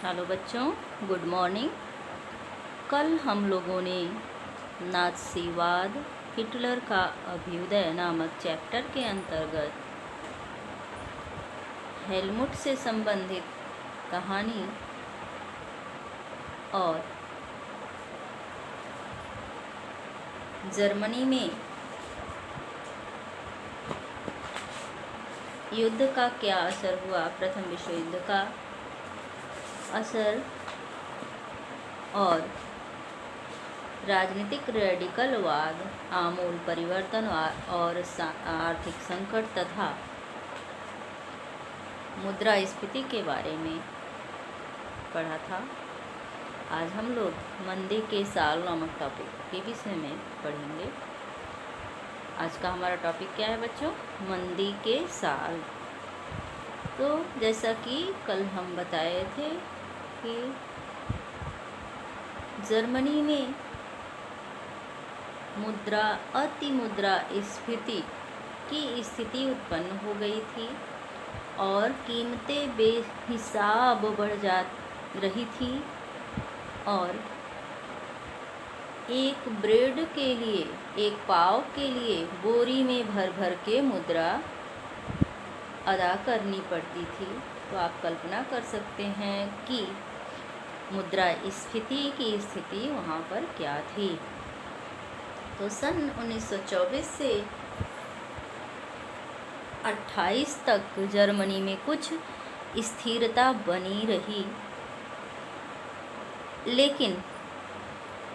Hello बच्चों, good morning. कल हम लोगों ने नाज़ीवाद, हिटलर का अभ्युदय नामक चैप्टर के अंतर्गत हेलमुट से संबंधित कहानी और जर्मनी में युद्ध का क्या असर हुआ, प्रथम विश्व युद्ध का असर और राजनीतिक रेडिकलवाद, आमूल परिवर्तन और आर्थिक संकट तथा मुद्रास्फीति के बारे में पढ़ा था। आज हम लोग मंदी के साल नामक टॉपिक के विषय में पढ़ेंगे। आज का हमारा टॉपिक क्या है बच्चों? मंदी के साल। तो जैसा कि कल हम बताए थे कि जर्मनी में अति मुद्रास्फीति की स्थिति उत्पन्न हो गई थी और कीमतें बेहिसाब बढ़ जा रही थी और एक ब्रेड के लिए, एक पाव के लिए बोरी में भर भर के मुद्रा अदा करनी पड़ती थी। तो आप कल्पना कर सकते हैं कि मुद्रास्फीति की स्थिति वहाँ पर क्या थी। तो सन 1924 से 28 तक जर्मनी में कुछ स्थिरता बनी रही, लेकिन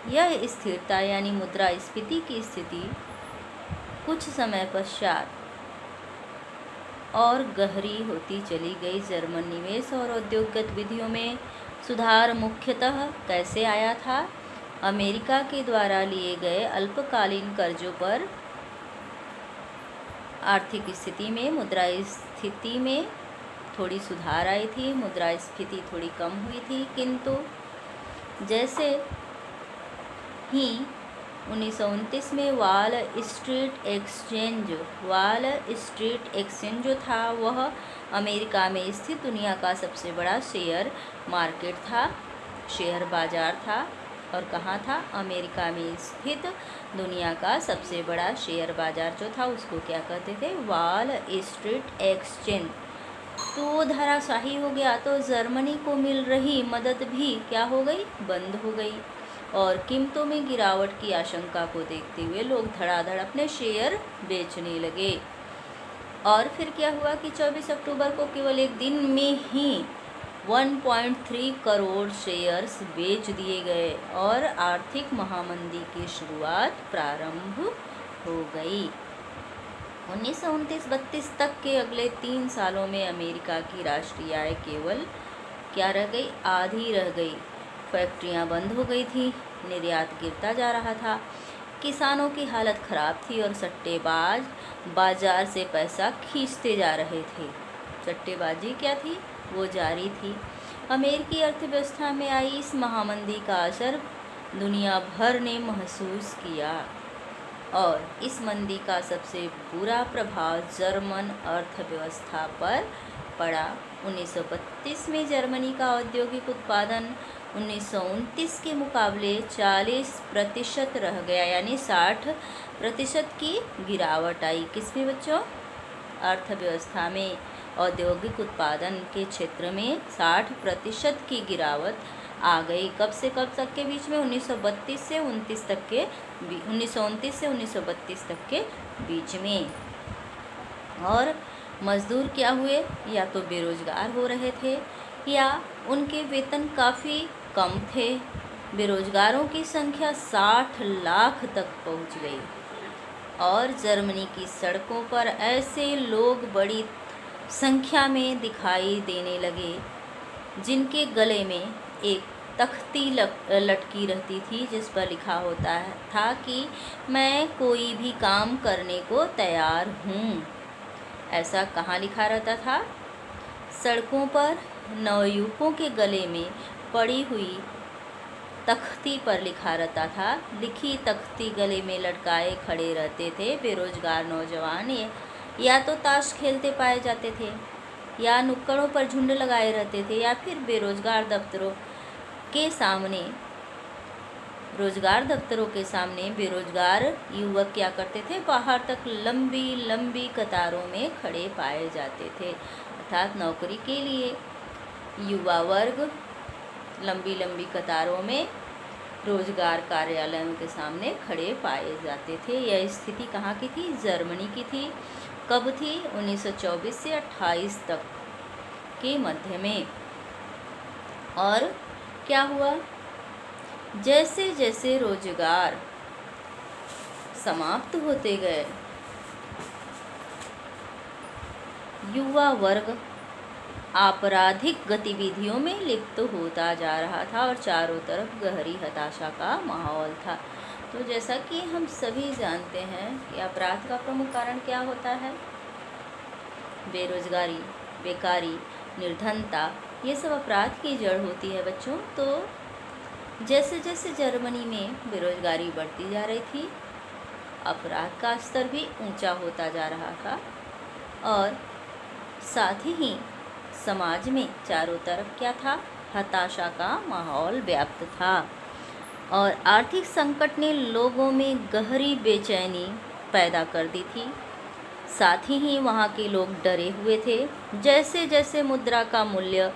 यह स्थिरता यानी मुद्रास्फीति की स्थिति कुछ समय पश्चात और गहरी होती चली गई। जर्मन निवेश और औद्योगिक गतिविधियों में सुधार मुख्यतः कैसे आया था? अमेरिका के द्वारा लिए गए अल्पकालीन कर्जों पर आर्थिक स्थिति में, मुद्रास्फीति में थोड़ी सुधार आई थी, मुद्रास्फीति थोड़ी कम हुई थी। किंतु जैसे ही 1929 में वॉल स्ट्रीट एक्सचेंज जो था वह अमेरिका में स्थित दुनिया का सबसे बड़ा शेयर मार्केट था, शेयर बाजार था। और कहाँ था? अमेरिका में स्थित दुनिया का सबसे बड़ा शेयर बाजार जो था उसको क्या कहते थे? Wall street exchange. तो वो धराशाही हो गया, तो जर्मनी को मिल रही मदद भी क्या हो गई? बंद हो गई और कीमतों में गिरावट की आशंका को देखते हुए लोग धड़ाधड़ अपने शेयर बेचने लगे। और फिर क्या हुआ कि 24 अक्टूबर को केवल एक दिन में ही 1.3 करोड़ शेयर्स बेच दिए गए और आर्थिक महामंदी की शुरुआत प्रारंभ हो गई। 1929-32 तक के अगले 3 सालों में अमेरिका की राष्ट्रीय आय केवल क्या रह गई? आधी रह गई। फैक्ट्रियां बंद हो गई थी, निर्यात गिरता जा रहा था, किसानों की हालत खराब थी और सट्टेबाज बाजार से पैसा खींचते जा रहे थे। सट्टेबाजी क्या थी? वो जारी थी। अमेरिकी अर्थव्यवस्था में आई इस महामंदी का असर दुनिया भर ने महसूस किया और इस मंदी का सबसे बुरा प्रभाव जर्मन अर्थव्यवस्था पर पड़ा। 1932 में जर्मनी का औद्योगिक उत्पादन 1929 के मुकाबले 40% रह गया, यानी 60% की गिरावट आई। किसमें बच्चों? अर्थव्यवस्था में औद्योगिक उत्पादन के क्षेत्र में 60% की गिरावट आ गई। कब से कब तक के बीच में? 1932 से 29 तक के 1929 से 1932 तक के बीच में। और मजदूर क्या हुए? या तो बेरोजगार हो रहे थे या उनके वेतन काफ़ी कम थे। बेरोजगारों की संख्या 60 लाख तक पहुंच गई और जर्मनी की सड़कों पर ऐसे लोग बड़ी संख्या में दिखाई देने लगे जिनके गले में एक तख्ती लटकी रहती थी जिस पर लिखा होता था कि मैं कोई भी काम करने को तैयार हूँ। ऐसा कहाँ लिखा रहता था? सड़कों पर नवयुवकों के गले में पड़ी हुई तख्ती पर लिखा रहता था। लिखी तख्ती गले में लटकाए खड़े रहते थे बेरोजगार नौजवान, या तो ताश खेलते पाए जाते थे या नुक्कड़ों पर झुंड लगाए रहते थे, या फिर बेरोजगार दफ्तरों के सामने बेरोजगार युवक क्या करते थे, बाहर तक लंबी लंबी कतारों में खड़े पाए जाते थे। अर्थात नौकरी के लिए युवा वर्ग लंबी लंबी कतारों में रोजगार कार्यालयों के सामने खड़े पाए जाते थे। यह स्थिति कहाँ की थी? जर्मनी की थी। कब थी? 1924 से 28 तक के मध्य में। और क्या हुआ? जैसे जैसे रोजगार समाप्त होते गए, युवा वर्ग आपराधिक गतिविधियों में लिप्त होता जा रहा था और चारों तरफ गहरी हताशा का माहौल था। तो जैसा कि हम सभी जानते हैं कि अपराध का प्रमुख कारण क्या होता है? बेरोजगारी, बेकारी, निर्धनता, ये सब अपराध की जड़ होती है बच्चों। तो जैसे जैसे जर्मनी में बेरोजगारी बढ़ती जा रही थी, अपराध का स्तर भी ऊंचा होता जा रहा था और साथ ही समाज में चारों तरफ क्या था? हताशा का माहौल व्याप्त था और आर्थिक संकट ने लोगों में गहरी बेचैनी पैदा कर दी थी। साथ ही वहाँ के लोग डरे हुए थे। जैसे जैसे मुद्रा का मूल्य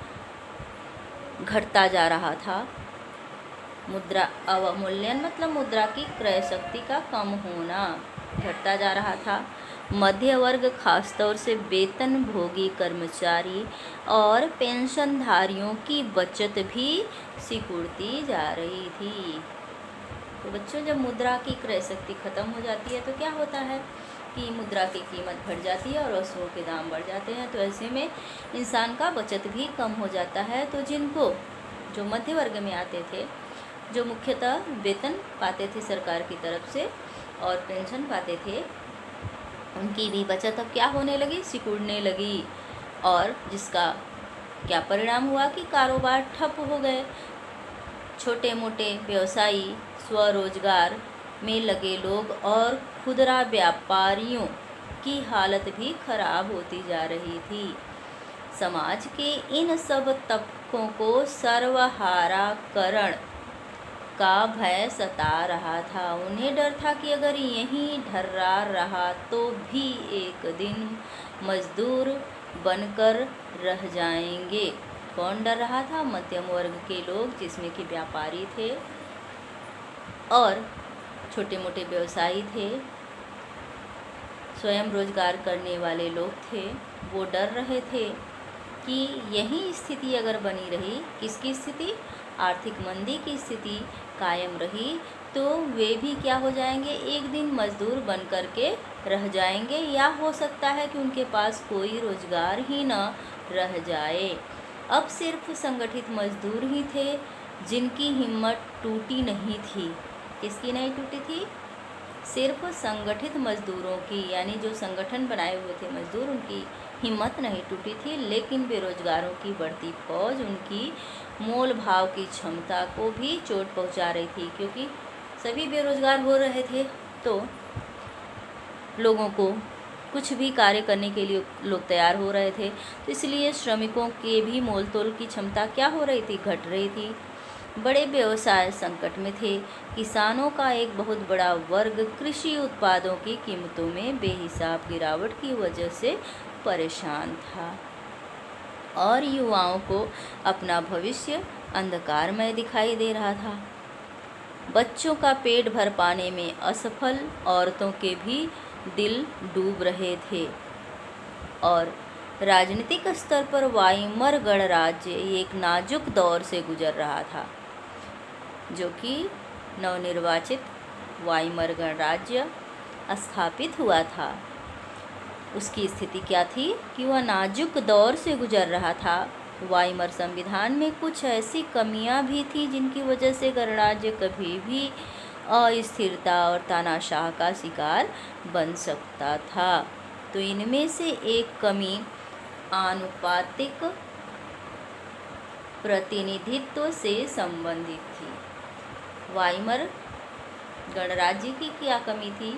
घटता जा रहा था, मुद्रा अवमूल्यन मतलब मुद्रा की क्रय शक्ति का कम होना घटता जा रहा था। मध्य वर्ग, खासतौर से वेतन भोगी कर्मचारी और पेंशनधारियों की बचत भी सिकुड़ती जा रही थी। तो बच्चों, जब मुद्रा की क्रय शक्ति खत्म हो जाती है तो क्या होता है कि मुद्रा की कीमत घट जाती है और वस्तुओं के दाम बढ़ जाते हैं। तो ऐसे में इंसान का बचत भी कम हो जाता है। तो जो मध्य वर्ग में आते थे, जो मुख्यतः वेतन पाते थे सरकार की तरफ से और पेंशन पाते थे, उनकी भी बचत अब क्या होने लगी? सिकुड़ने लगी। और जिसका क्या परिणाम हुआ कि कारोबार ठप हो गए। छोटे मोटे व्यवसायी, स्वरोजगार में लगे लोग और खुदरा व्यापारियों की हालत भी खराब होती जा रही थी। समाज के इन सब तबकों को सर्वहाराकरण का भय सता रहा था। उन्हें डर था कि अगर यहीं ढर्रा रहा तो भी एक दिन मजदूर बनकर रह जाएंगे। कौन डर रहा था? मध्यम वर्ग के लोग, जिसमें कि व्यापारी थे और छोटे मोटे व्यवसायी थे, स्वयं रोजगार करने वाले लोग थे। वो डर रहे थे कि यही स्थिति अगर बनी रही, किसकी स्थिति? आर्थिक मंदी की स्थिति कायम रही तो वे भी क्या हो जाएंगे? एक दिन मजदूर बन कर के रह जाएंगे, या हो सकता है कि उनके पास कोई रोजगार ही न रह जाए। अब सिर्फ संगठित मजदूर ही थे जिनकी हिम्मत टूटी नहीं थी। किसकी नहीं टूटी थी? सिर्फ संगठित मजदूरों की, यानी जो संगठन बनाए हुए थे मजदूर, उनकी हिम्मत नहीं टूटी थी। लेकिन बेरोजगारों की बढ़ती फौज उनकी मोल भाव की क्षमता को भी चोट पहुंचा रही थी, क्योंकि सभी बेरोजगार हो रहे थे तो लोगों को कुछ भी कार्य करने के लिए लोग तैयार हो रहे थे। तो इसलिए श्रमिकों के भी मोल तोल की क्षमता क्या हो रही थी? घट रही थी। बड़े व्यवसाय संकट में थे। किसानों का एक बहुत बड़ा वर्ग कृषि उत्पादों की कीमतों में बेहिसाब गिरावट की वजह से परेशान था और युवाओं को अपना भविष्य अंधकारमय दिखाई दे रहा था। बच्चों का पेट भर पाने में असफल औरतों के भी दिल डूब रहे थे और राजनीतिक स्तर पर वाइमर गणराज्य एक नाजुक दौर से गुजर रहा था। जो कि नवनिर्वाचित वाइमर गणराज्य स्थापित हुआ था, उसकी स्थिति क्या थी कि वह नाजुक दौर से गुजर रहा था। वाइमर संविधान में कुछ ऐसी कमियां भी थी जिनकी वजह से गणराज्य कभी भी अस्थिरता और तानाशाह का शिकार बन सकता था। तो इनमें से एक कमी आनुपातिक प्रतिनिधित्व से संबंधित थी। वाइमर गणराज्य की क्या कमी थी?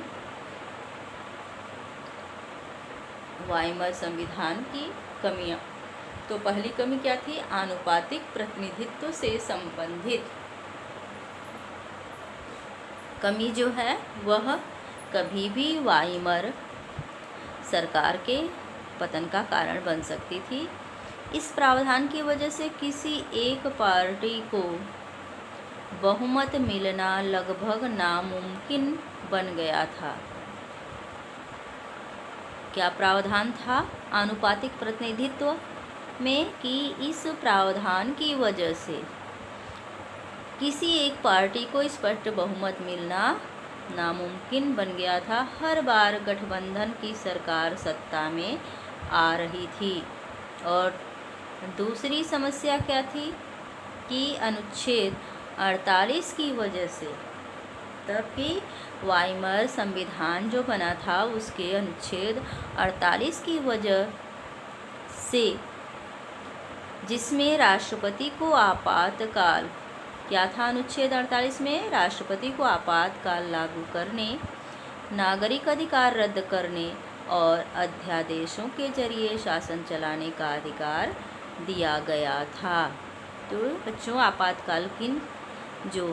वाइमर संविधान की कमियां तो पहली कमी क्या थी? आनुपातिक प्रतिनिधित्व से संबंधित कमी जो है वह कभी भी वाइमर सरकार के पतन का कारण बन सकती थी। इस प्रावधान की वजह से किसी एक पार्टी को बहुमत मिलना लगभग नामुमकिन बन गया था। क्या प्रावधान था आनुपातिक प्रतिनिधित्व में कि इस प्रावधान की वजह से किसी एक पार्टी को स्पष्ट बहुमत मिलना नामुमकिन बन गया था। हर बार गठबंधन की सरकार सत्ता में आ रही थी। और दूसरी समस्या क्या थी कि अनुच्छेद 48 की वजह से, तब कि वाइमर संविधान जो बना था उसके अनुच्छेद 48 की वजह से, जिसमें राष्ट्रपति को आपातकाल, क्या था अनुच्छेद 48 में? राष्ट्रपति को आपातकाल लागू करने, नागरिक अधिकार रद्द करने और अध्यादेशों के जरिए शासन चलाने का अधिकार दिया गया था। तो बच्चों, आपातकालीन जो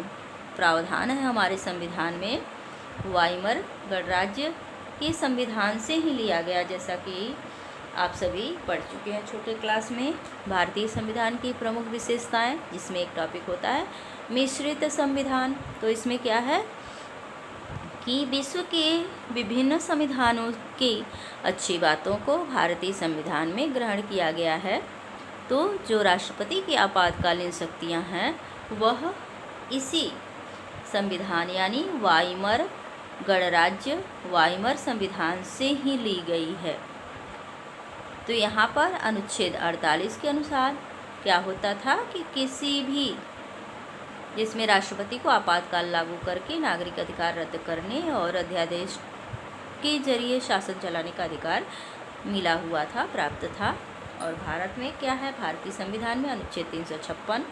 प्रावधान है हमारे संविधान में, वाइमर गणराज्य के संविधान से ही लिया गया। जैसा कि आप सभी पढ़ चुके हैं छोटे क्लास में, भारतीय संविधान की प्रमुख विशेषताएं, जिसमें एक टॉपिक होता है मिश्रित संविधान। तो इसमें क्या है कि विश्व के विभिन्न संविधानों की अच्छी बातों को भारतीय संविधान में ग्रहण किया गया है। तो जो राष्ट्रपति की आपातकालीन शक्तियां हैं वह इसी संविधान यानी वाइमर गणराज्य वाइमर संविधान से ही ली गई है। तो यहाँ पर अनुच्छेद 48 के अनुसार क्या होता था कि किसी भी, जिसमें राष्ट्रपति को आपातकाल लागू करके नागरिक अधिकार रद्द करने और अध्यादेश के जरिए शासन चलाने का अधिकार मिला हुआ था, प्राप्त था। और भारत में क्या है? भारतीय संविधान में अनुच्छेद 356,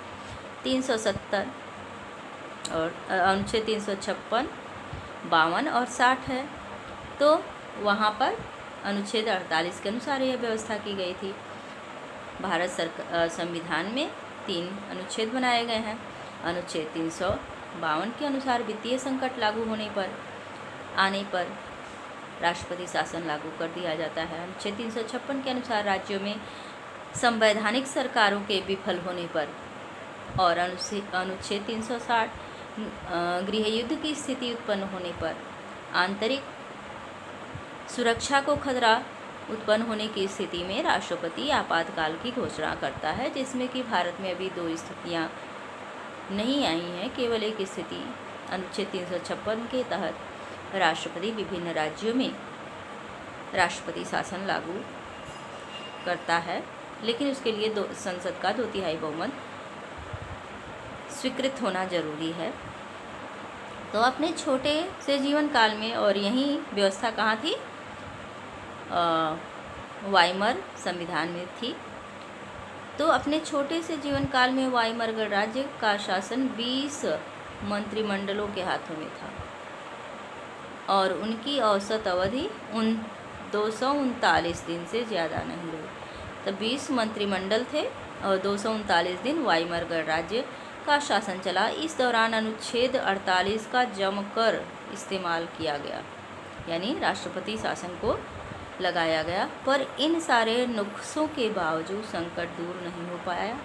370 और अनुच्छेद 356, 52 और 60 है। तो वहाँ पर अनुच्छेद 48 के अनुसार यह व्यवस्था की गई थी। भारत संविधान में 3 अनुच्छेद बनाए गए हैं। अनुच्छेद 352 के अनुसार वित्तीय संकट लागू आने पर राष्ट्रपति शासन लागू कर दिया जाता है। अनुच्छेद 356 के अनुसार राज्यों में संवैधानिक सरकारों के विफल होने पर, और अनुच्छेद 360 गृह युद्ध की स्थिति उत्पन्न होने पर, आंतरिक सुरक्षा को खतरा उत्पन्न होने की स्थिति में राष्ट्रपति आपातकाल की घोषणा करता है, जिसमें कि भारत में अभी 2 स्थितियाँ नहीं आई हैं, केवल एक स्थिति अनुच्छेद 356 के तहत राष्ट्रपति विभिन्न राज्यों में राष्ट्रपति शासन लागू करता है, लेकिन उसके लिए संसद का 2/3 बहुमत स्वीकृत होना जरूरी है। तो अपने छोटे से जीवन काल में, और यही व्यवस्था कहाँ थी? वाइमर संविधान में थी। तो अपने छोटे से जीवन काल में वाइमर गणराज्य का शासन 20 मंत्रिमंडलों के हाथों में था और उनकी औसत अवधि 239 दिन से ज़्यादा नहीं रही। तो 20 मंत्रिमंडल थे और 239 दिन वाइमर गणराज्य का शासन चला। इस दौरान अनुच्छेद 48 का जमकर इस्तेमाल किया गया, यानी राष्ट्रपति शासन को लगाया गया। पर इन सारे नुस्खों के बावजूद संकट दूर नहीं हो पाया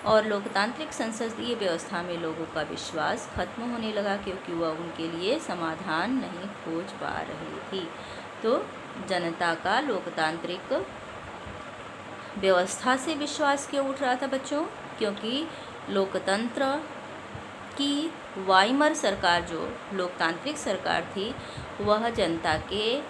और लोकतांत्रिक संसदीय व्यवस्था में लोगों का विश्वास खत्म होने लगा, क्योंकि वह उनके लिए समाधान नहीं खोज पा रही थी। तो जनता का लोकतांत्रिक व्यवस्था से विश्वास क्यों उठ रहा था बच्चों? क्योंकि लोकतंत्र की वाइमर सरकार, जो लोकतांत्रिक सरकार थी, वह जनता के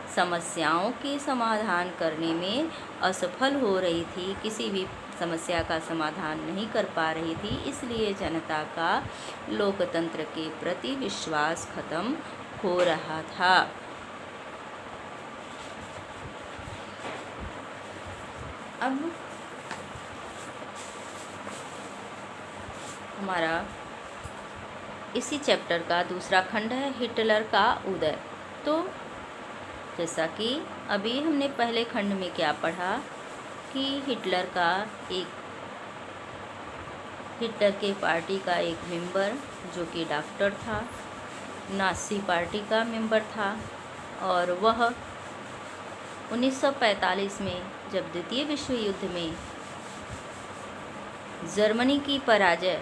समस्याओं के समाधान करने में असफल हो रही थी, किसी भी समस्या का समाधान नहीं कर पा रही थी। इसलिए जनता का लोकतंत्र के प्रति विश्वास खत्म हो रहा था। अब हमारा इसी चैप्टर का दूसरा खंड है हिटलर का उदय। तो जैसा कि अभी हमने पहले खंड में क्या पढ़ा कि हिटलर के पार्टी का एक मेंबर जो कि डॉक्टर था, नाज़ी पार्टी का मेंबर था, और वह 1945 में जब द्वितीय विश्व युद्ध में जर्मनी की पराजय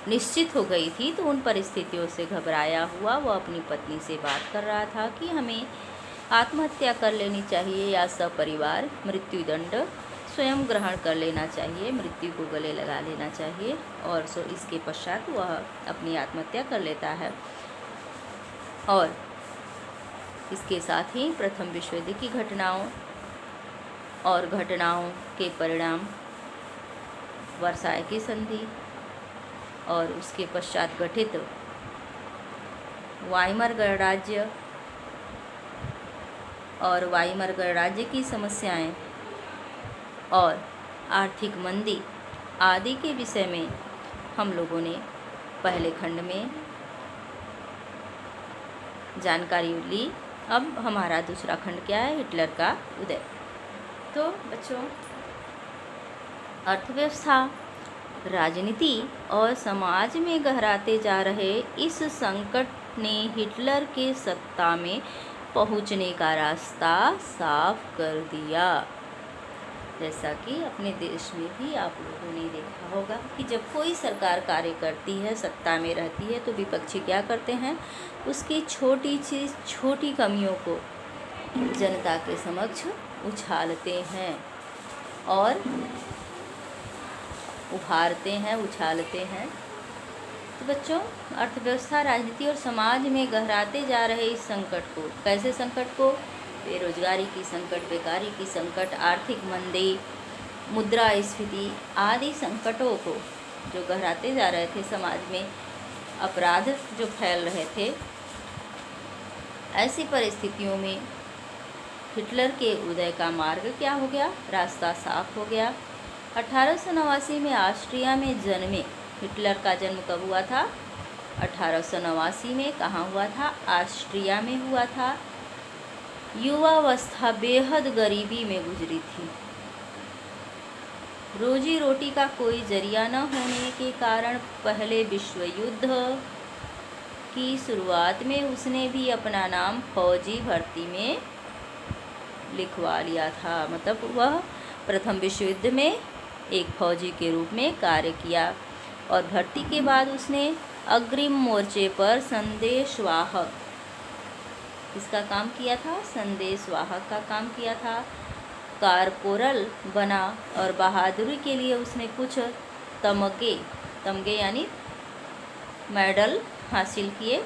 निश्चित हो गई थी, तो उन परिस्थितियों से घबराया हुआ वह अपनी पत्नी से बात कर रहा था कि हमें आत्महत्या कर लेनी चाहिए या सपरिवार मृत्युदंड स्वयं ग्रहण कर लेना चाहिए, मृत्यु को गले लगा लेना चाहिए। और इसके पश्चात वह अपनी आत्महत्या कर लेता है। और इसके साथ ही प्रथम विश्व युद्ध की घटनाओं के परिणाम वर्साय की संधि और उसके पश्चात गठित वाइमर गणराज्य की समस्याएं और आर्थिक मंदी आदि के विषय में हम लोगों ने पहले खंड में जानकारी ली। अब हमारा दूसरा खंड क्या है? हिटलर का उदय। तो बच्चों, अर्थव्यवस्था, राजनीति और समाज में गहराते जा रहे इस संकट ने हिटलर के सत्ता में पहुंचने का रास्ता साफ कर दिया। जैसा कि अपने देश में भी आप लोगों ने देखा होगा कि जब कोई सरकार कार्य करती है, सत्ता में रहती है, तो विपक्षी क्या करते हैं? उसकी छोटी कमियों को जनता के समक्ष उछालते हैं और उछालते हैं। तो बच्चों, अर्थव्यवस्था, राजनीति और समाज में गहराते जा रहे इस संकट को, कैसे संकट को? बेरोजगारी की संकट, बेकारी की संकट, आर्थिक मंदी, मुद्रास्फीति आदि संकटों को जो गहराते जा रहे थे, समाज में अपराध जो फैल रहे थे, ऐसी परिस्थितियों में हिटलर के उदय का मार्ग क्या हो गया? रास्ता साफ हो गया। 1889 में ऑस्ट्रिया में जन्मे हिटलर का जन्म कब हुआ था? 1889 में। कहाँ हुआ था? ऑस्ट्रिया में हुआ था। युवावस्था बेहद गरीबी में गुजरी थी। रोजी रोटी का कोई जरिया न होने के कारण पहले विश्व युद्ध की शुरुआत में उसने भी अपना नाम फौजी भर्ती में लिखवा लिया था। मतलब वह प्रथम विश्व युद्ध में एक फौजी के रूप में कार्य किया और भर्ती के बाद उसने अग्रिम मोर्चे पर संदेशवाहक इसका काम किया था, संदेशवाहक का काम किया था। कारपोरल बना और बहादुरी के लिए उसने कुछ तमगे यानी मेडल हासिल किए।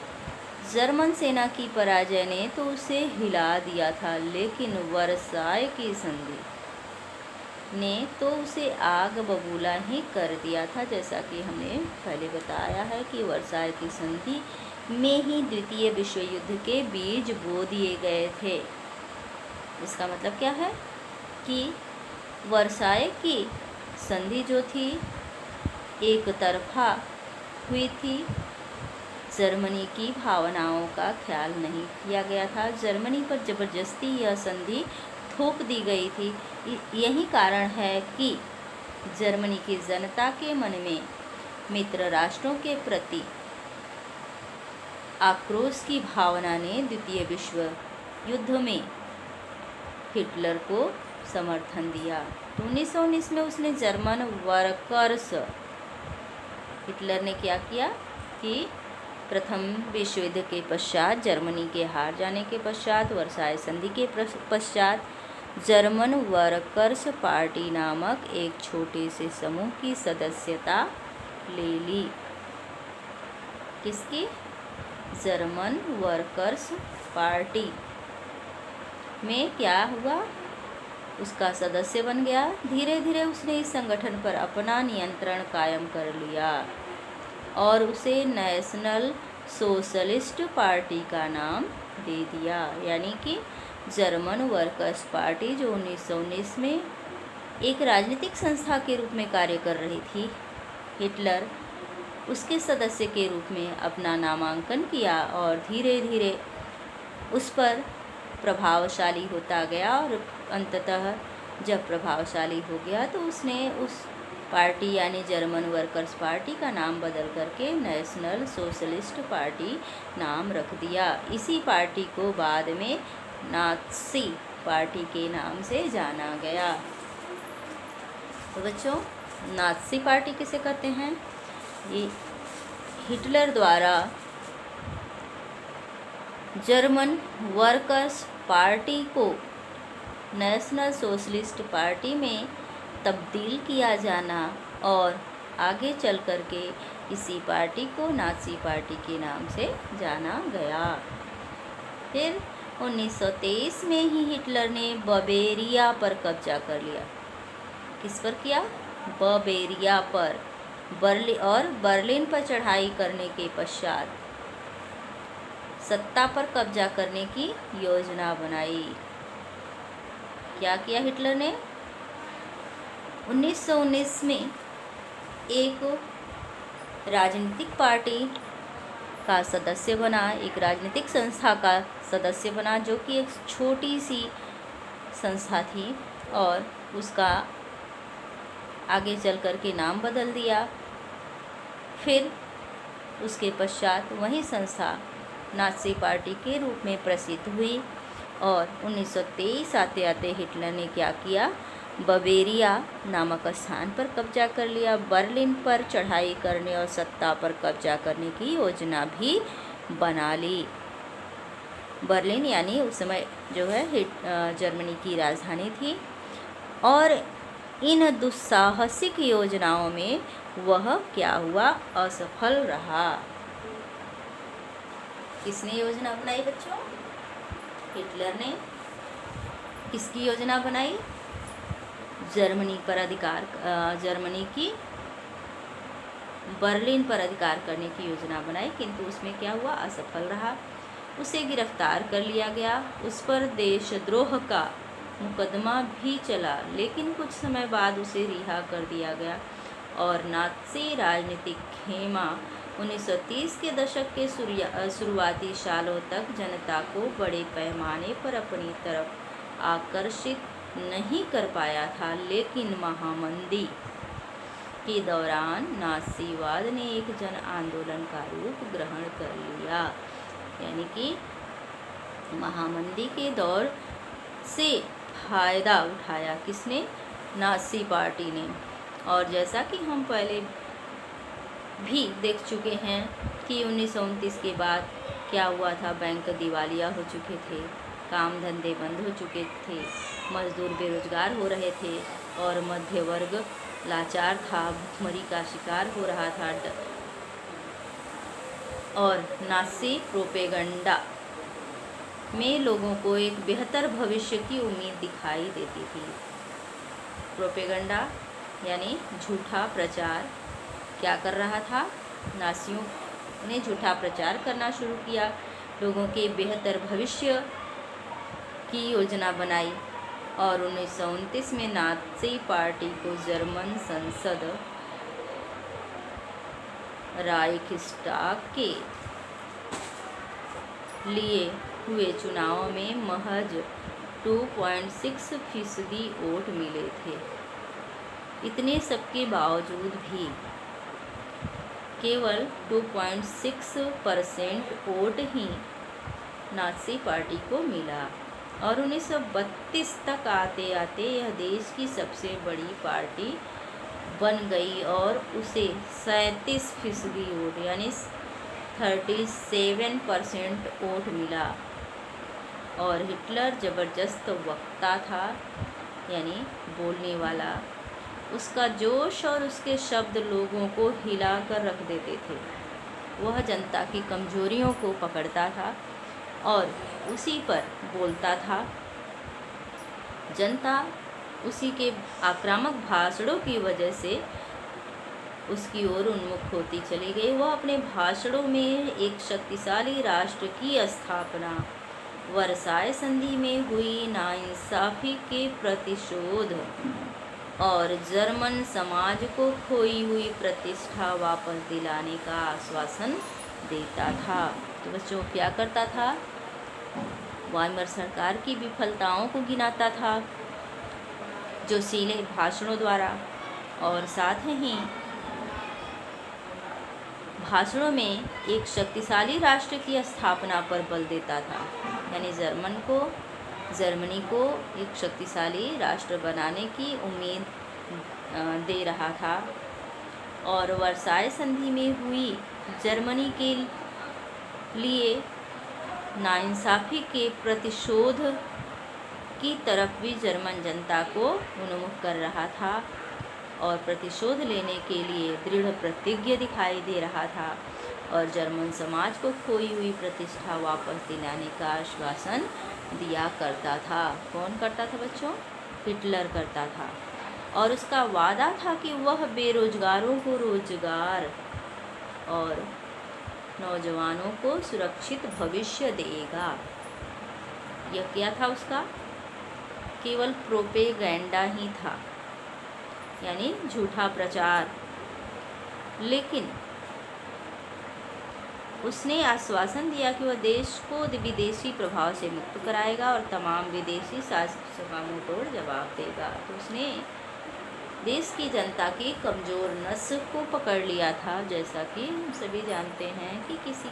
जर्मन सेना की पराजय ने तो उसे हिला दिया था, लेकिन वर्साय की संधि ने तो उसे आग बबूला ही कर दिया था। जैसा कि हमने पहले बताया है कि वर्साय की संधि में ही द्वितीय विश्व युद्ध के बीज बो दिए गए थे। इसका मतलब क्या है कि वर्साय की संधि जो थी एक तरफा हुई थी, जर्मनी की भावनाओं का ख्याल नहीं किया गया था। जर्मनी पर जबरदस्ती यह संधि थोप दी गई थी। यही कारण है कि जर्मनी की जनता के मन में मित्र राष्ट्रों के प्रति आक्रोश की भावना ने द्वितीय विश्व युद्ध में हिटलर को समर्थन दिया। तो 1919 में उसने जर्मन वर्कर्स, हिटलर ने क्या किया कि प्रथम विश्व युद्ध के पश्चात, जर्मनी के हार जाने के पश्चात, वर्साय संधि के पश्चात जर्मन वर्कर्स पार्टी नामक एक छोटे से समूह की सदस्यता ले ली। किसकी? जर्मन वर्कर्स पार्टी में क्या हुआ? उसका सदस्य बन गया। धीरे धीरे उसने इस संगठन पर अपना नियंत्रण कायम कर लिया और उसे नेशनल सोशलिस्ट पार्टी का नाम दे दिया। यानी कि जर्मन वर्कर्स पार्टी जो 1919 में एक राजनीतिक संस्था के रूप में कार्य कर रही थी, हिटलर उसके सदस्य के रूप में अपना नामांकन किया और धीरे धीरे उस पर प्रभावशाली होता गया और अंततः जब प्रभावशाली हो गया तो उसने उस पार्टी यानी जर्मन वर्कर्स पार्टी का नाम बदल करके नेशनल सोशलिस्ट पार्टी नाम रख दिया। इसी पार्टी को बाद में नात्सी पार्टी के नाम से जाना गया। तो बच्चों, नात्सी पार्टी किसे कहते हैं? ये हिटलर द्वारा जर्मन वर्कर्स पार्टी को नेशनल सोशलिस्ट पार्टी में तब्दील किया जाना और आगे चल कर के इसी पार्टी को नाज़ी पार्टी के नाम से जाना गया। फिर 1923 में ही हिटलर ने बवेरिया पर कब्जा कर लिया। किस पर किया? बवेरिया पर। बर्लिन पर चढ़ाई करने के पश्चात सत्ता पर कब्जा करने की योजना बनाई। क्या किया हिटलर ने? 1919 में एक राजनीतिक पार्टी का सदस्य बना, एक राजनीतिक संस्था का सदस्य बना, जो कि एक छोटी सी संस्था थी, और उसका आगे चल कर के नाम बदल दिया। फिर उसके पश्चात वही संस्था नाज़ी पार्टी के रूप में प्रसिद्ध हुई और 1923 आते आते हिटलर ने क्या किया? बवेरिया नामक स्थान पर कब्जा कर लिया। बर्लिन पर चढ़ाई करने और सत्ता पर कब्जा करने की योजना भी बना ली। बर्लिन यानी उस समय जो है जर्मनी की राजधानी थी, और इन दुस्साहसिक योजनाओं में वह क्या हुआ? असफल रहा। किसने योजना बनाई बच्चों? हिटलर ने। किसकी योजना बनाई? जर्मनी की बर्लिन पर अधिकार करने की योजना बनाई, किंतु उसमें क्या हुआ? असफल रहा। उसे गिरफ्तार कर लिया गया। उस पर देशद्रोह का मुकदमा भी चला, लेकिन कुछ समय बाद उसे रिहा कर दिया गया और नाज़ी राजनीतिक खेमा 1930 के दशक के शुरुआती सालों तक जनता को बड़े पैमाने पर अपनी तरफ आकर्षित नहीं कर पाया था, लेकिन महामंदी के दौरान नाज़ीवाद ने एक जन आंदोलन का रूप ग्रहण कर लिया। यानी कि महामंदी के दौर से फायदा उठाया किसने? नाज़ी पार्टी ने। और जैसा कि हम पहले भी देख चुके हैं कि 1929 के बाद क्या हुआ था? बैंक दिवालिया हो चुके थे, काम धंधे बंद हो चुके थे, मजदूर बेरोजगार हो रहे थे और मध्य वर्ग लाचार था, भुखमरी का शिकार हो रहा था। और नाज़ी प्रोपेगेंडा में लोगों को एक बेहतर भविष्य की उम्मीद दिखाई देती थी। प्रोपेगेंडा यानी झूठा प्रचार क्या कर रहा था? नाज़ियों ने झूठा प्रचार करना शुरू किया, लोगों के बेहतर भविष्य की योजना बनाई और 1929 में नाज़ी पार्टी को जर्मन संसद राइखस्टाग के लिए हुए चुनाव में महज 2.6% वोट मिले थे। इतने सबके बावजूद भी केवल 2.6% वोट ही नाज़ी पार्टी को मिला और 1932 तक आते आते यह देश की सबसे बड़ी पार्टी बन गई और उसे 37% वोट यानी 37% वोट मिला। और हिटलर ज़बरदस्त वक्ता था, यानी बोलने वाला। उसका जोश और उसके शब्द लोगों को हिला कर रख देते थे। वह जनता की कमजोरियों को पकड़ता था और उसी पर बोलता था। जनता उसी के आक्रामक भाषणों की वजह से उसकी ओर उन्मुख होती चली गई। वह अपने भाषणों में एक शक्तिशाली राष्ट्र की स्थापना, वर्साय संधि में हुई नाइंसाफ़ी के प्रतिशोध और जर्मन समाज को खोई हुई प्रतिष्ठा वापस दिलाने का आश्वासन देता था। तो बच्चों क्या करता था? वाइमर सरकार की विफलताओं को गिनाता था जोशीले भाषणों द्वारा, और साथ ही भाषणों में एक शक्तिशाली राष्ट्र की स्थापना पर बल देता था। यानी जर्मनी को एक शक्तिशाली राष्ट्र बनाने की उम्मीद दे रहा था। और वर्साय संधि में हुई जर्मनी के लिए नाइंसाफ़ी के प्रतिशोध की तरफ भी जर्मन जनता को उन्मुख कर रहा था और प्रतिशोध लेने के लिए दृढ़ प्रतिज्ञ दिखाई दे रहा था और जर्मन समाज को खोई हुई प्रतिष्ठा वापस दिलाने का आश्वासन दिया करता था। कौन करता था बच्चों? हिटलर करता था। और उसका वादा था कि वह बेरोजगारों को रोजगार और नौजवानों को सुरक्षित भविष्य देगा। यह क्या था उसका? केवल प्रोपेगेंडा ही था, यानी झूठा प्रचार। लेकिन उसने आश्वासन दिया कि वह देश को विदेशी प्रभाव से मुक्त कराएगा और तमाम विदेशी शासकों का मुंहतोड़ जवाब देगा। तो उसने देश की जनता की कमज़ोर नस को पकड़ लिया था। जैसा कि हम सभी जानते हैं कि किसी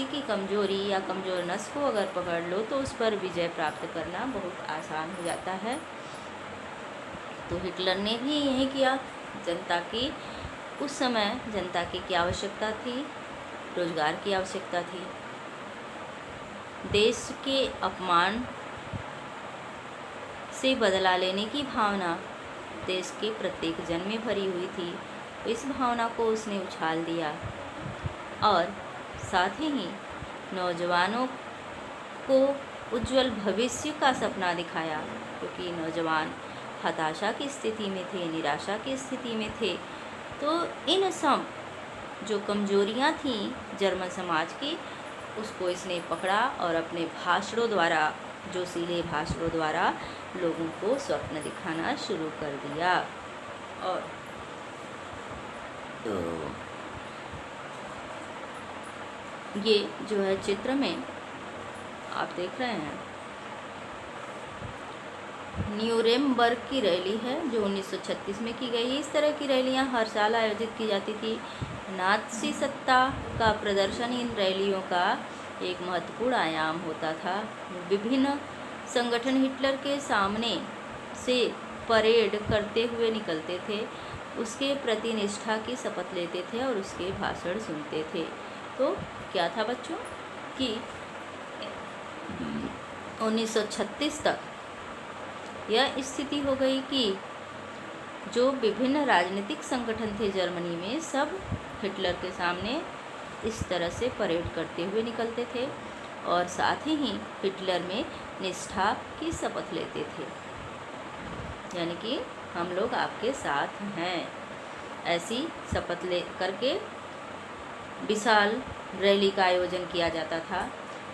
की कमज़ोरी या कमज़ोर नस को अगर पकड़ लो तो उस पर विजय प्राप्त करना बहुत आसान हो जाता है। तो हिटलर ने भी यही किया। उस समय जनता की क्या आवश्यकता थी? रोजगार की आवश्यकता थी। देश के अपमान से बदला लेने की भावना देश के प्रत्येक जन में भरी हुई थी। इस भावना को उसने उछाल दिया और साथ ही नौजवानों को उज्जवल भविष्य का सपना दिखाया, क्योंकि नौजवान हताशा की स्थिति में थे, निराशा की स्थिति में थे। तो इन सब जो कमजोरियां थीं जर्मन समाज की, उसको इसने पकड़ा और अपने भाषणों द्वारा, जोशीले भाषणों द्वारा लोगों को स्वप्न दिखाना शुरू कर दिया। और तो ये जो है चित्र में आप देख रहे हैं, न्यूरेमबर्ग की रैली है जो 1936 में की गई। इस तरह की रैलियां हर साल आयोजित की जाती थी। नाज़ी सत्ता का प्रदर्शन इन रैलियों का एक महत्वपूर्ण आयाम होता था। विभिन्न संगठन हिटलर के सामने से परेड करते हुए निकलते थे, उसके प्रति निष्ठा की शपथ लेते थे और उसके भाषण सुनते थे। तो क्या था बच्चों कि 1936 तक यह स्थिति हो गई कि जो विभिन्न राजनीतिक संगठन थे जर्मनी में, सब हिटलर के सामने इस तरह से परेड करते हुए निकलते थे और साथ ही हिटलर में निष्ठा की शपथ लेते थे, यानी कि हम लोग आपके साथ हैं। ऐसी शपथ ले करके विशाल रैली का आयोजन किया जाता था।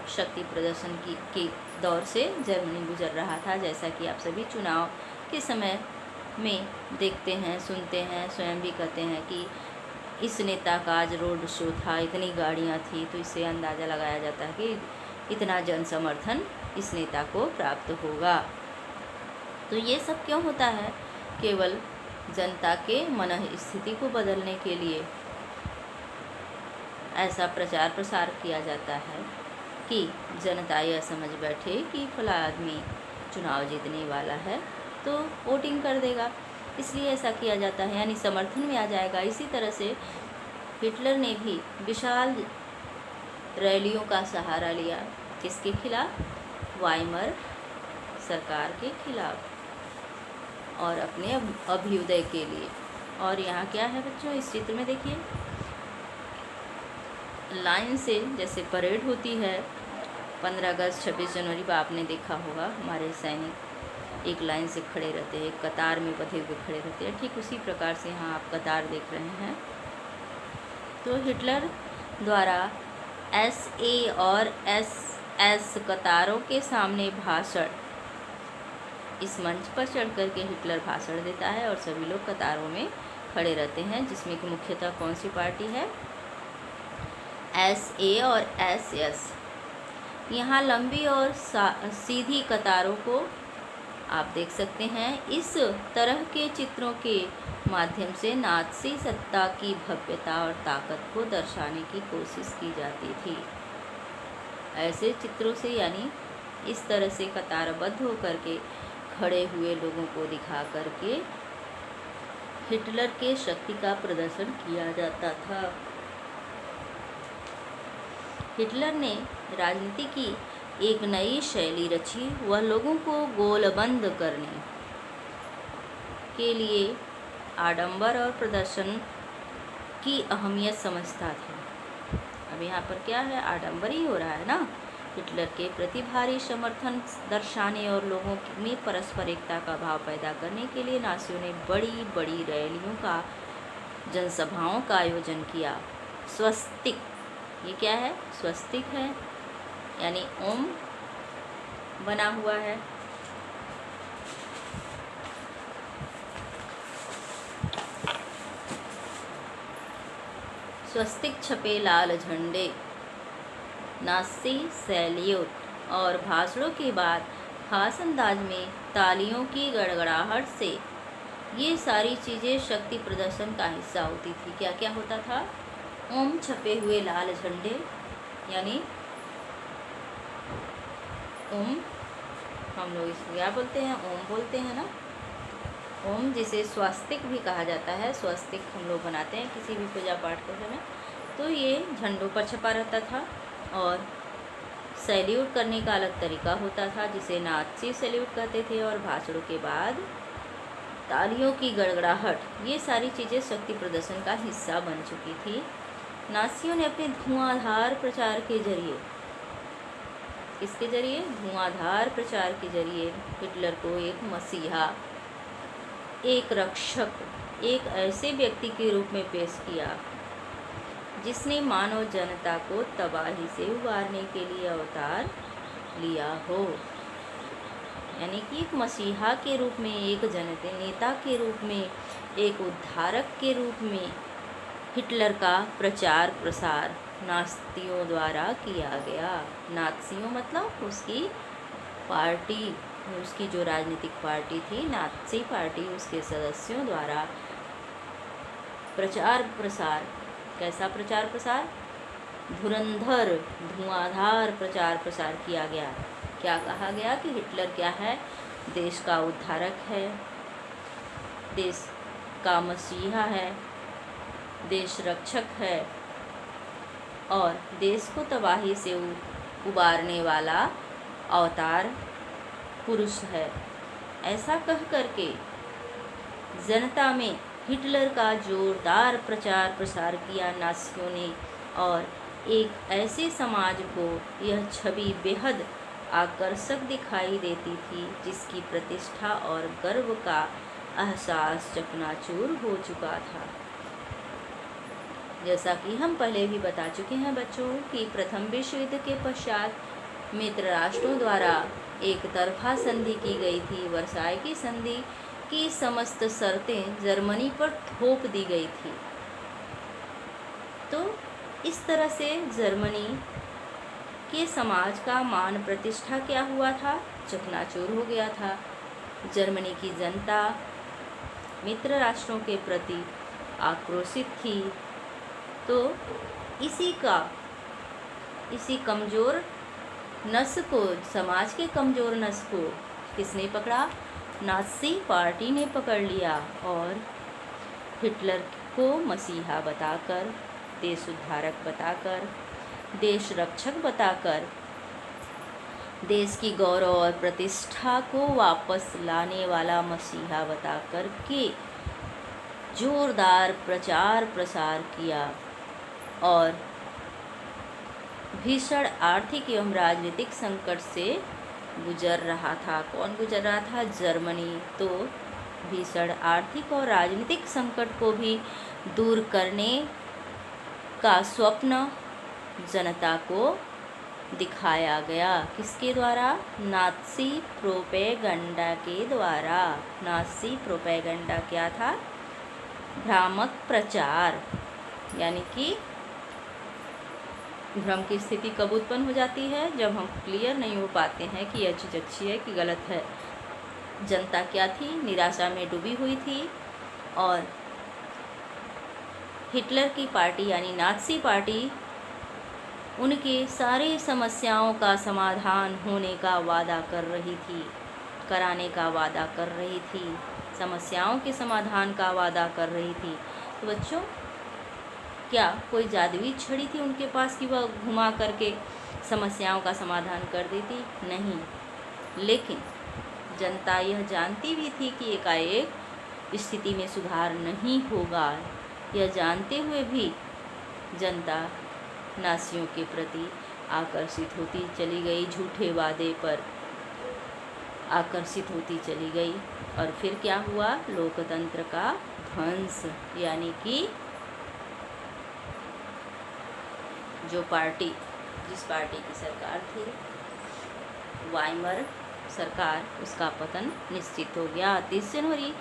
शक्ति प्रदर्शन के दौर से जर्मनी गुजर रहा था, जैसा कि आप सभी चुनाव के समय में देखते हैं, सुनते हैं, स्वयं भी कहते हैं कि इस नेता का आज रोड शो था, इतनी गाड़ियां थी। तो इससे अंदाज़ा लगाया जाता है कि इतना जन समर्थन इस नेता को प्राप्त होगा। तो ये सब क्यों होता है? केवल जनता के मन स्थिति को बदलने के लिए ऐसा प्रचार प्रसार किया जाता है कि जनता यह समझ बैठे कि फला आदमी चुनाव जीतने वाला है तो वोटिंग कर देगा, इसलिए ऐसा किया जाता है, यानी समर्थन में आ जाएगा। इसी तरह से हिटलर ने भी विशाल रैलियों का सहारा लिया। किसके खिलाफ? वाइमर सरकार के खिलाफ और अपने अभ्युदय के लिए। और यहाँ क्या है बच्चों, इस चित्र में देखिए, लाइन से जैसे परेड होती है 15 अगस्त 26 जनवरी पर आपने देखा होगा, हमारे सैनिक एक लाइन से खड़े रहते हैं, कतार में बंधे हुए खड़े रहते हैं। ठीक उसी प्रकार से यहाँ आप कतार देख रहे हैं। तो हिटलर द्वारा SA और SS कतारों के सामने भाषण, इस मंच पर चढ़ कर के हिटलर भाषण देता है और सभी लोग कतारों में खड़े रहते हैं, जिसमें कि मुख्यतः कौन सी पार्टी है? SA और SS। यहाँ लंबी और सीधी कतारों को आप देख सकते हैं। इस तरह के चित्रों के माध्यम से नाज़ी सत्ता की भव्यता और ताकत को दर्शाने की कोशिश की जाती थी। ऐसे चित्रों से, यानी इस तरह से कतारबद्ध होकर के खड़े हुए लोगों को दिखा करके हिटलर के शक्ति का प्रदर्शन किया जाता था। हिटलर ने राजनीति की एक नई शैली रची। वह लोगों को गोलबंद करने के लिए आडंबर और प्रदर्शन की अहमियत समझता था। अब यहाँ पर क्या है, आडंबर ही हो रहा है ना। हिटलर के प्रति भारी समर्थन दर्शाने और लोगों में परस्पर एकता का भाव पैदा करने के लिए नाज़ियों ने बड़ी बड़ी रैलियों का, जनसभाओं का आयोजन किया। स्वस्तिक, ये क्या है, स्वस्तिक है, यानी ओम बना हुआ है। स्वस्तिक छपे लाल झंडे, नाज़ी सैल्यूट और भाषणों के बाद खास अंदाज में तालियों की गड़गड़ाहट से ये सारी चीज़ें शक्ति प्रदर्शन का हिस्सा होती थी। क्या क्या होता था, ओम छपे हुए लाल झंडे, यानी ओम हम लोग इसको क्या बोलते हैं, ओम बोलते हैं ना। ओम जिसे स्वस्तिक भी कहा जाता है, स्वस्तिक हम लोग बनाते हैं किसी भी पूजा पाठ के समय, तो ये झंडों पर छपा रहता था। और सैल्यूट करने का अलग तरीका होता था जिसे नाज़ी सैल्यूट कहते थे। और भाषणों के बाद तालियों की गड़गड़ाहट, ये सारी चीज़ें शक्ति प्रदर्शन का हिस्सा बन चुकी थी। नाज़ियों ने अपने धुआंधार प्रचार के जरिए, किसके जरिए, धुआंधार प्रचार के जरिए हिटलर को एक मसीहा, एक रक्षक, एक ऐसे व्यक्ति के रूप में पेश किया जिसने मानव जनता को तबाही से उबारने के लिए अवतार लिया हो। यानी कि एक मसीहा के रूप में, एक नेता के रूप में, एक उद्धारक के रूप में हिटलर का प्रचार प्रसार नाज़ियों द्वारा किया गया। नाज़ियों मतलब उसकी पार्टी, उसकी जो राजनीतिक पार्टी थी नाज़ी पार्टी, उसके सदस्यों द्वारा प्रचार प्रसार, कैसा प्रचार प्रसार, धुरंधर धुआंधार प्रचार प्रसार किया गया। क्या कहा गया कि हिटलर क्या है, देश का उद्धारक है, देश का मसीहा है, देश रक्षक है और देश को तबाही से उबारने वाला अवतार पुरुष है। ऐसा कह करके जनता में हिटलर का जोरदार प्रचार प्रसार किया नाज़ियों ने। और एक ऐसे समाज को यह छवि बेहद आकर्षक दिखाई देती थी जिसकी प्रतिष्ठा और गर्व का एहसास चकनाचूर हो चुका था। जैसा कि हम पहले भी बता चुके हैं बच्चों कि प्रथम विश्व युद्ध के पश्चात मित्र राष्ट्रों द्वारा एक तरफा संधि की गई थी। वर्साय की संधि की समस्त शर्तें जर्मनी पर थोप दी गई थी। तो इस तरह से जर्मनी के समाज का मान प्रतिष्ठा क्या हुआ था, चकनाचूर हो गया था। जर्मनी की जनता मित्र राष्ट्रों के प्रति आक्रोशित थी। तो इसी कमज़ोर नस को, समाज के कमज़ोर नस को किसने पकड़ा, नाज़ी पार्टी ने पकड़ लिया और हिटलर को मसीहा बताकर, देश उद्धारक बताकर, देश रक्षक बताकर, देश की गौरव और प्रतिष्ठा को वापस लाने वाला मसीहा बताकर के जोरदार प्रचार प्रसार किया। और भीषण आर्थिक एवं राजनीतिक संकट से गुजर रहा था। कौन गुजर रहा था, जर्मनी। तो भीषण आर्थिक और राजनीतिक संकट को भी दूर करने का स्वप्न जनता को दिखाया गया। किसके द्वारा, नाज़ी प्रोपेगेंडा के द्वारा। नाज़ी प्रोपेगेंडा क्या था, भ्रामक प्रचार, यानी कि भ्रम की स्थिति कब उत्पन्न हो जाती है? जब हम क्लियर नहीं हो पाते हैं कि यह चीज़ अच्छी है कि गलत है। जनता क्या थी? निराशा में डूबी हुई थी और हिटलर की पार्टी यानी नाज़ी पार्टी उनके सारे समस्याओं का समाधान होने का वादा कर रही थी, कराने का वादा कर रही थी, समस्याओं के समाधान का वादा कर रही थी। तो बच्चों, क्या कोई जादुई छड़ी थी उनके पास कि वह घुमा करके समस्याओं का समाधान कर देती? नहीं। लेकिन जनता यह जानती भी थी कि एकाएक स्थिति में सुधार नहीं होगा। यह जानते हुए भी जनता नाज़ियों के प्रति आकर्षित होती चली गई, झूठे वादे पर आकर्षित होती चली गई। और फिर क्या हुआ? लोकतंत्र का ध्वंस, यानी कि जो पार्टी, जिस पार्टी की सरकार थी वाइमर सरकार, उसका पतन निश्चित हो गया। 30 जनवरी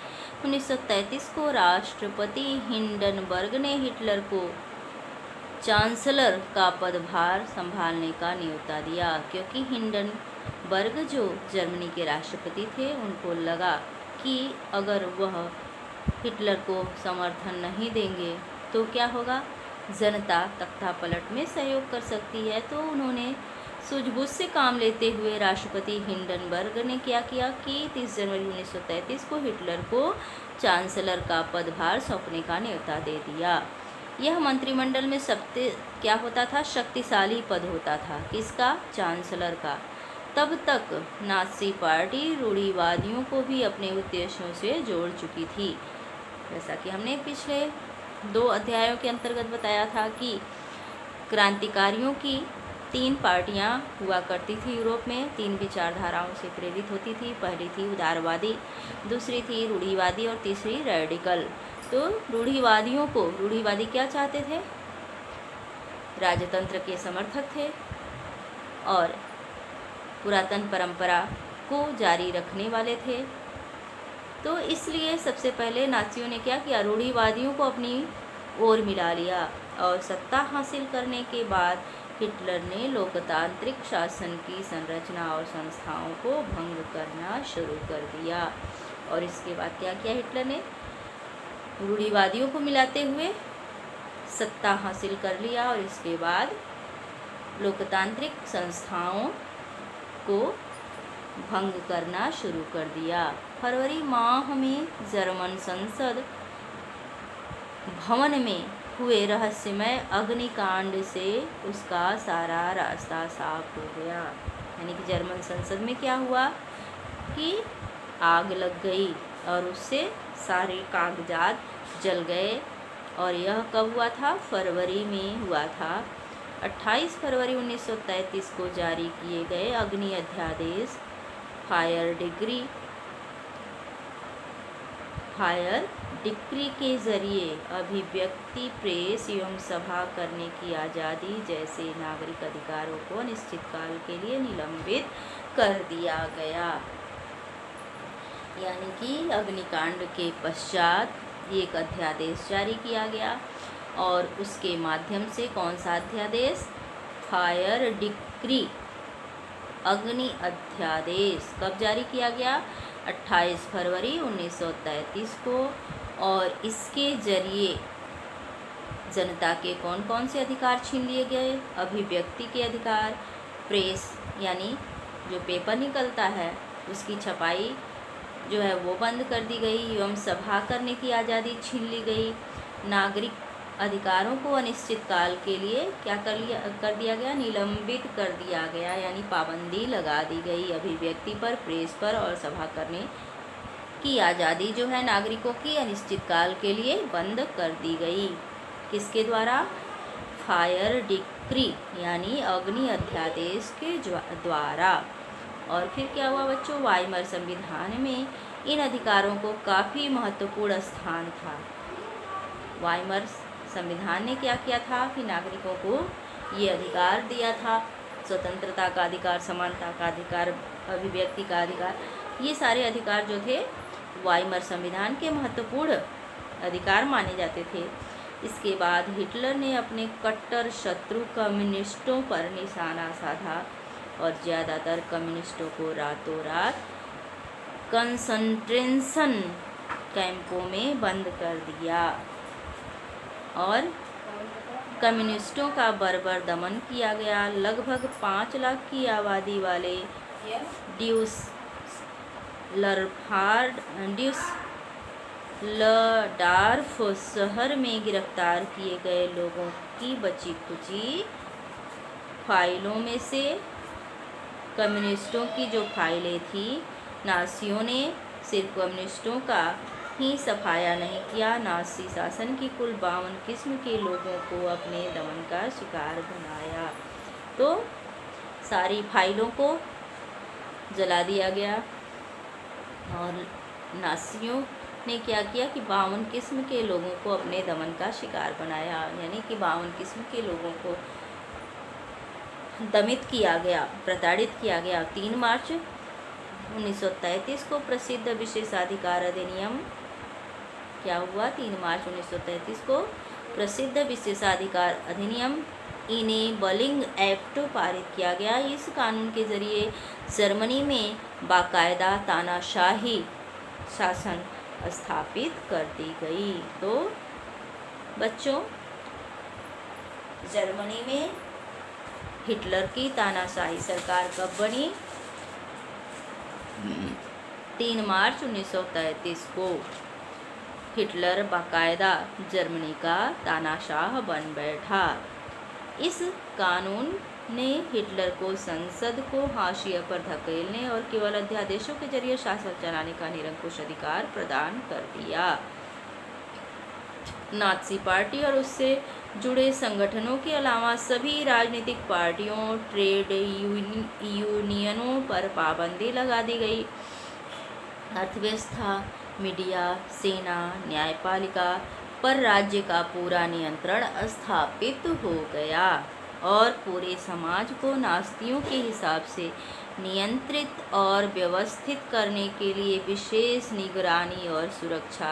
1933 को राष्ट्रपति हिंडनबर्ग ने हिटलर को चांसलर का पदभार संभालने का न्योता दिया, क्योंकि हिंडनबर्ग जो जर्मनी के राष्ट्रपति थे, उनको लगा कि अगर वह हिटलर को समर्थन नहीं देंगे तो क्या होगा, जनता तख्तापलट में सहयोग कर सकती है। तो उन्होंने सूझबूझ से काम लेते हुए राष्ट्रपति हिंडनबर्ग ने क्या किया कि 30 जनवरी 1933 को हिटलर को चांसलर का पदभार सौंपने का न्योता दे दिया। यह मंत्रिमंडल में सबसे क्या होता था, शक्तिशाली पद होता था। किसका? चांसलर का। तब तक नाज़ी पार्टी रूढ़िवादियों को भी अपने उद्देश्यों से जोड़ चुकी थी। जैसा कि हमने पिछले 2 अध्यायों के अंतर्गत बताया था कि क्रांतिकारियों की 3 पार्टियां हुआ करती थी यूरोप में, 3 विचारधाराओं से प्रेरित होती थी। पहली थी उदारवादी, दूसरी थी रूढ़िवादी और तीसरी रेडिकल। तो रूढ़िवादी क्या चाहते थे? राजतंत्र के समर्थक थे और पुरातन परंपरा को जारी रखने वाले थे। तो इसलिए सबसे पहले नाज़ियों ने क्या किया, रूढ़िवादियों को अपनी ओर मिला लिया और सत्ता हासिल करने के बाद हिटलर ने लोकतांत्रिक शासन की संरचना और संस्थाओं को भंग करना शुरू कर दिया। और इसके बाद क्या किया हिटलर ने? रूढ़िवादियों को मिलाते हुए सत्ता हासिल कर लिया और इसके बाद लोकतांत्रिक संस्थाओं को भंग करना शुरू कर दिया। फरवरी माह में जर्मन संसद भवन में हुए रहस्यमय अग्निकांड से उसका सारा रास्ता साफ हो गया। यानी कि जर्मन संसद में क्या हुआ कि आग लग गई और उससे सारे कागजात जल गए। और यह कब हुआ था? फरवरी में हुआ था। 28 फरवरी 1933 को जारी किए गए अग्नि अध्यादेश फायर डिक्री के जरिए अभिव्यक्ति, प्रेस एवं सभा करने की आज़ादी जैसे नागरिक अधिकारों को अनिश्चित काल के लिए निलंबित कर दिया गया। यानी कि अग्निकांड के पश्चात एक अध्यादेश जारी किया गया और उसके माध्यम से कौन सा अध्यादेश? फायर डिक्री, अग्नि अध्यादेश कब जारी किया गया? 28 फरवरी 1933 को। और इसके जरिए जनता के कौन कौन से अधिकार छीन लिए गए? अभिव्यक्ति के अधिकार, प्रेस यानी जो पेपर निकलता है उसकी छपाई जो है वो बंद कर दी गई एवं सभा करने की आज़ादी छीन ली गई। नागरिक अधिकारों को अनिश्चित काल के लिए क्या कर दिया गया? निलंबित कर दिया गया, यानी पाबंदी लगा दी गई अभिव्यक्ति पर, प्रेस पर और सभा करने की आज़ादी जो है नागरिकों की अनिश्चित काल के लिए बंद कर दी गई। किसके द्वारा? फायर डिक्री यानी अग्नि अध्यादेश के द्वारा। और फिर क्या हुआ बच्चों? वाइमर संविधान में इन अधिकारों को काफ़ी महत्वपूर्ण स्थान था। वाइमर संविधान ने क्या किया था कि नागरिकों को ये अधिकार दिया था, स्वतंत्रता का अधिकार, समानता का अधिकार, अभिव्यक्ति का अधिकार। ये सारे अधिकार जो थे वाइमर संविधान के महत्वपूर्ण अधिकार माने जाते थे। इसके बाद हिटलर ने अपने कट्टर शत्रु कम्युनिस्टों पर निशाना साधा और ज़्यादातर कम्युनिस्टों को रातों रात कंसंट्रेशन कैंपों में बंद कर दिया और कम्युनिस्टों का बर्बर दमन किया गया। लगभग 5 लाख की आबादी वाले ड्यूसलडार्फ शहर में गिरफ्तार किए गए लोगों की बची खुची फाइलों में से कम्युनिस्टों की जो फाइलें थी, नाज़ियों ने सिर्फ कम्युनिस्टों का ही सफाया नहीं किया, नाज़ी शासन की कुल 52 किस्म के लोगों को अपने दमन का शिकार बनाया। तो सारी फाइलों को जला दिया गया और नाज़ियों ने क्या किया कि 52 किस्म के लोगों को अपने दमन का शिकार बनाया, यानी कि 52 किस्म के लोगों को दमित किया गया, प्रताड़ित किया गया। 3 मार्च 1933 को प्रसिद्ध विशेषाधिकार अधिनियम क्या हुआ? 3 मार्च 1933 को प्रसिद्ध विशेषाधिकार अधिनियम इनेबलिंग एक्ट पारित किया गया। इस कानून के जरिए जर्मनी में बाकायदा तानाशाही शासन स्थापित कर दी गई। तो बच्चों, जर्मनी में हिटलर की तानाशाही सरकार कब बनी? 3 मार्च 1933 को हिटलर बाकायदा जर्मनी का तानाशाह बन बैठा। इस कानून ने हिटलर को संसद को हाशिए पर धकेलने और केवल अध्यादेशों के जरिए शासन चलाने का निरंकुश अधिकार प्रदान कर दिया। नाज़ी पार्टी और उससे जुड़े संगठनों के अलावा सभी राजनीतिक पार्टियों, ट्रेड यूनियनों पर पाबंदी लगा दी गई। अर्थव्यवस्था, मीडिया, सेना, न्यायपालिका पर राज्य का पूरा नियंत्रण स्थापित हो गया और पूरे समाज को नास्तियों के हिसाब से नियंत्रित और व्यवस्थित करने के लिए विशेष निगरानी और सुरक्षा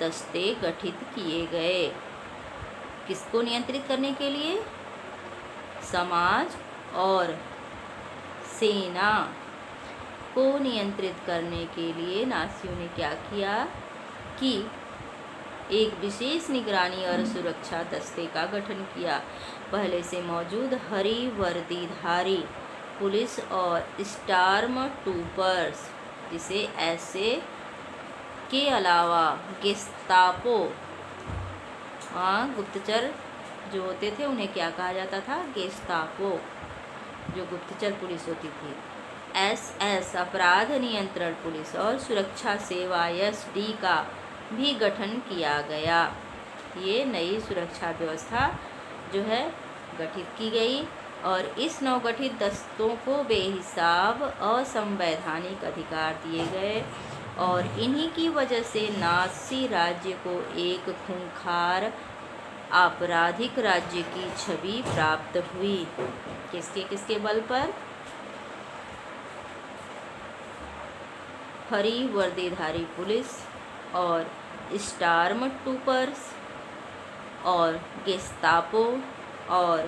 दस्ते गठित किए गए। किसको नियंत्रित करने के लिए? समाज और सेना को नियंत्रित करने के लिए नाज़ियों ने क्या किया कि एक विशेष निगरानी और सुरक्षा दस्ते का गठन किया। पहले से मौजूद हरी वर्दीधारी पुलिस और स्टार्म ट्रूपर्स, जिसे ऐसे के अलावा गेस्तापो, गुप्तचर जो होते थे उन्हें क्या कहा जाता था? गेस्तापो, जो गुप्तचर पुलिस होती थी। SS अपराध नियंत्रण पुलिस और सुरक्षा सेवा SD का भी गठन किया गया। ये नई सुरक्षा व्यवस्था जो है गठित की गई और इस नवगठित दस्तों को बेहिसाब असंवैधानिक अधिकार दिए गए और इन्हीं की वजह से नाज़ी राज्य को एक खूंखार आपराधिक राज्य की छवि प्राप्त हुई। किसके किसके बल पर? हरी वर्दीधारी पुलिस और स्टार्म ट्रूपर्स और गेस्तापो और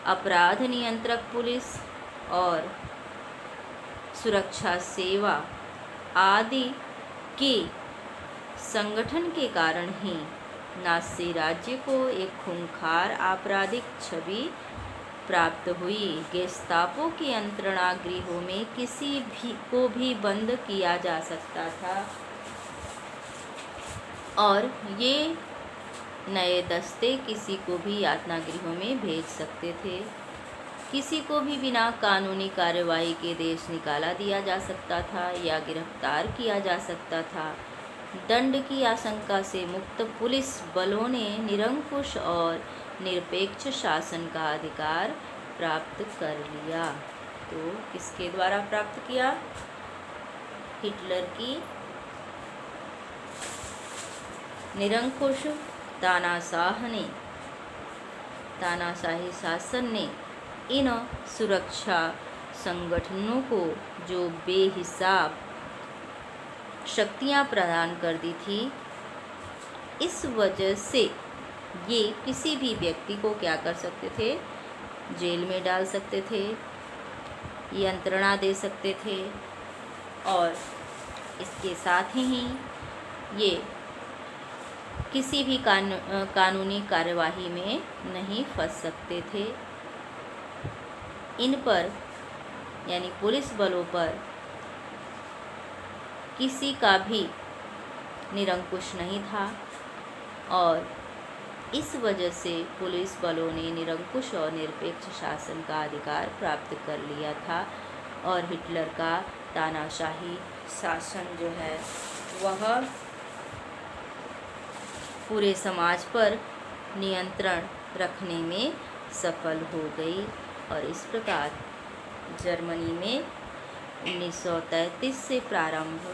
अपराध नियंत्रक पुलिस और सुरक्षा सेवा आदि के संगठन के कारण ही नाज़ी राज्य को एक खूंखार आपराधिक छवि प्राप्त हुई। गेस्तापो के यंत्रणागृहों में किसी भी को भी बंद किया जा सकता था और ये नए दस्ते किसी को भी यातना गृहों में भेज सकते थे। किसी को भी बिना कानूनी कार्रवाई के देश निकाला दिया जा सकता था या गिरफ्तार किया जा सकता था। दंड की आशंका से मुक्त पुलिस बलों ने निरंकुश और निरपेक्ष शासन का अधिकार प्राप्त कर लिया। तो किसके द्वारा प्राप्त किया? हिटलर की निरंकुश तानाशाही शासन ने इन सुरक्षा संगठनों को जो बेहिसाब शक्तियां प्रदान कर दी थी, इस वजह से ये किसी भी व्यक्ति को क्या कर सकते थे, जेल में डाल सकते थे, यंत्रणा दे सकते थे और इसके साथ ही ये किसी भी कानूनी कार्यवाही में नहीं फंस सकते थे। इन पर यानी पुलिस बलों पर किसी का भी निरंकुश नहीं था और इस वजह से पुलिस बलों ने निरंकुश और निरपेक्ष शासन का अधिकार प्राप्त कर लिया था और हिटलर का तानाशाही शासन जो है वह पूरे समाज पर नियंत्रण रखने में सफल हो गई और इस प्रकार जर्मनी में 1933 से प्रारंभ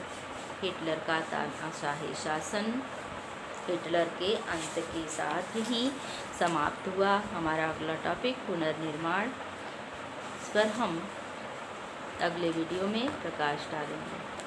हिटलर का तानाशाही शासन हिटलर के अंत के साथ ही समाप्त हुआ। हमारा अगला टॉपिक पुनर्निर्माण, इस पर हम अगले वीडियो में प्रकाश डालेंगे।